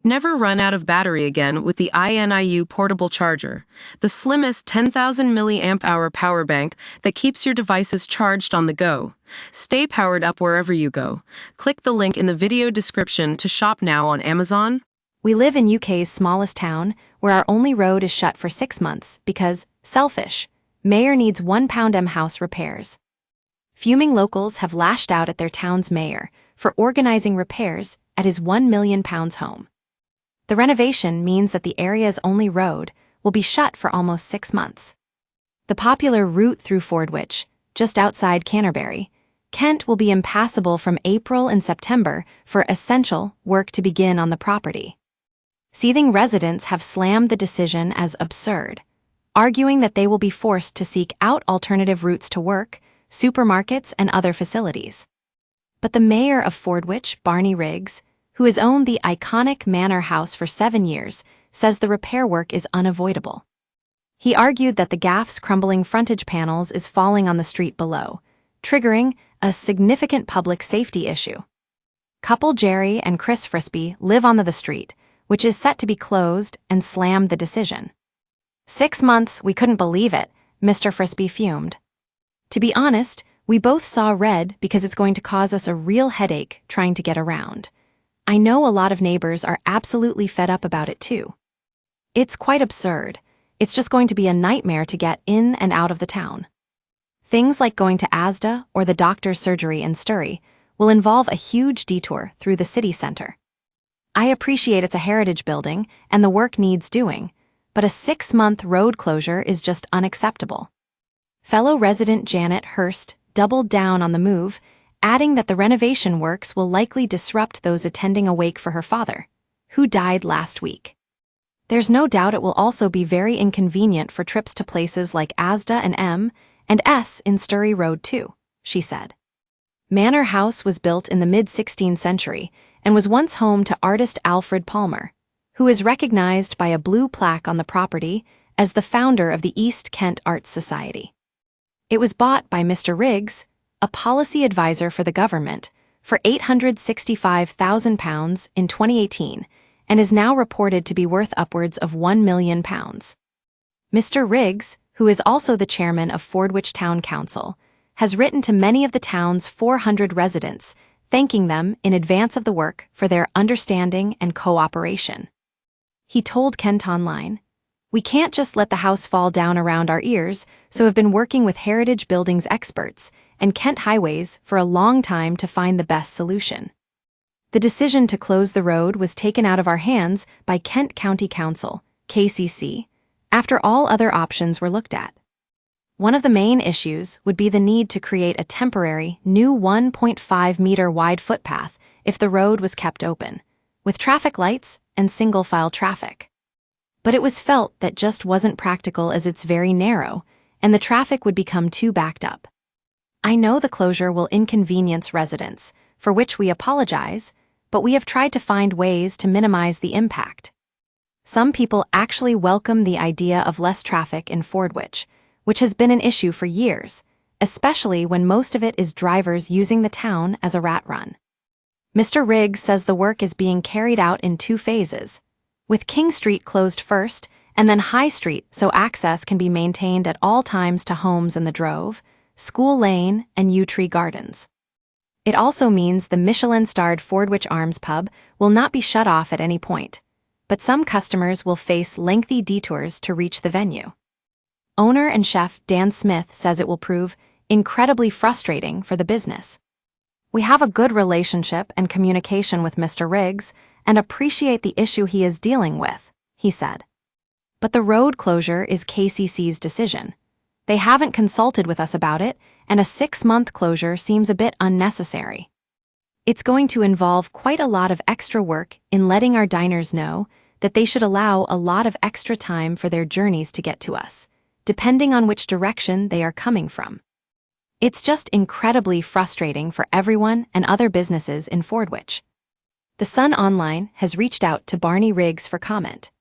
Never run out of battery again with the INIU portable charger, the slimmest 10,000 milliamp hour power bank that keeps your devices charged on the go. Stay powered up wherever you go. Click the link in the video description to shop now on Amazon. We live in UK's smallest town, where our only road is shut for 6 months because, selfish, mayor needs £1 house repairs. Fuming locals have lashed out at their town's mayor for organising repairs at his £1 million home. The renovation means that the area's only road will be shut for almost 6 months. The popular route through Fordwich, just outside Canterbury, Kent, will be impassable from April and September for essential work to begin on the property. Seething residents have slammed the decision as absurd, arguing that they will be forced to seek out alternative routes to work, supermarkets, and other facilities. But the mayor of Fordwich, Barney Riggs, who has owned the iconic manor house for 7 years, says the repair work is unavoidable. He argued that the gaff's crumbling frontage panels is falling on the street below, triggering a significant public safety issue. Couple Jerry and Chris Frisby live on the street, which is set to be closed, and slammed the decision. 6 months, we couldn't believe it, Mr. Frisby fumed. To be honest, we both saw red because it's going to cause us a real headache trying to get around. I know a lot of neighbors are absolutely fed up about it too. It's quite absurd. It's just going to be a nightmare to get in and out of the town. Things like going to Asda or the doctor's surgery in Sturry will involve a huge detour through the city centre. I appreciate it's a heritage building and the work needs doing, but a 6-month road closure is just unacceptable. Fellow resident Janet Hurst doubled down on the move, adding that the renovation works will likely disrupt those attending a wake for her father, who died last week. There's no doubt it will also be very inconvenient for trips to places like Asda and M&S in Sturry Road too, she said. Manor House was built in the mid-16th century and was once home to artist Alfred Palmer, who is recognized by a blue plaque on the property as the founder of the East Kent Arts Society. It was bought by Mr. Riggs, a policy advisor for the government, for £865,000 in 2018 and is now reported to be worth upwards of £1 million. Mr. Riggs, who is also the chairman of Fordwich Town Council, has written to many of the town's 400 residents, thanking them in advance of the work for their understanding and cooperation. He told Kent Online, "We can't just let the house fall down around our ears, so have been working with heritage buildings experts and Kent Highways for a long time to find the best solution. The decision to close the road was taken out of our hands by Kent County Council, KCC, after all other options were looked at. One of the main issues would be the need to create a temporary, new 1.5-meter wide footpath if the road was kept open, with traffic lights and single-file traffic. But it was felt that just wasn't practical as it's very narrow, and the traffic would become too backed up. I know the closure will inconvenience residents, for which we apologize, but we have tried to find ways to minimize the impact. Some people actually welcome the idea of less traffic in Fordwich, which has been an issue for years, especially when most of it is drivers using the town as a rat run. Mr. Riggs says the work is being carried out in 2 phases, with King Street closed first and then High Street so access can be maintained at all times to homes in the Drove, School Lane, and Yew Tree Gardens. It also means the Michelin-starred Fordwich Arms pub will not be shut off at any point, but some customers will face lengthy detours to reach the venue. Owner and chef Dan Smith says it will prove incredibly frustrating for the business. "We have a good relationship and communication with Mr. Riggs and appreciate the issue he is dealing with," he said. But the road closure is KCC's decision. They haven't consulted with us about it, and a 6-month closure seems a bit unnecessary. It's going to involve quite a lot of extra work in letting our diners know that they should allow a lot of extra time for their journeys to get to us, depending on which direction they are coming from. It's just incredibly frustrating for everyone and other businesses in Fordwich. The Sun Online has reached out to Barney Riggs for comment.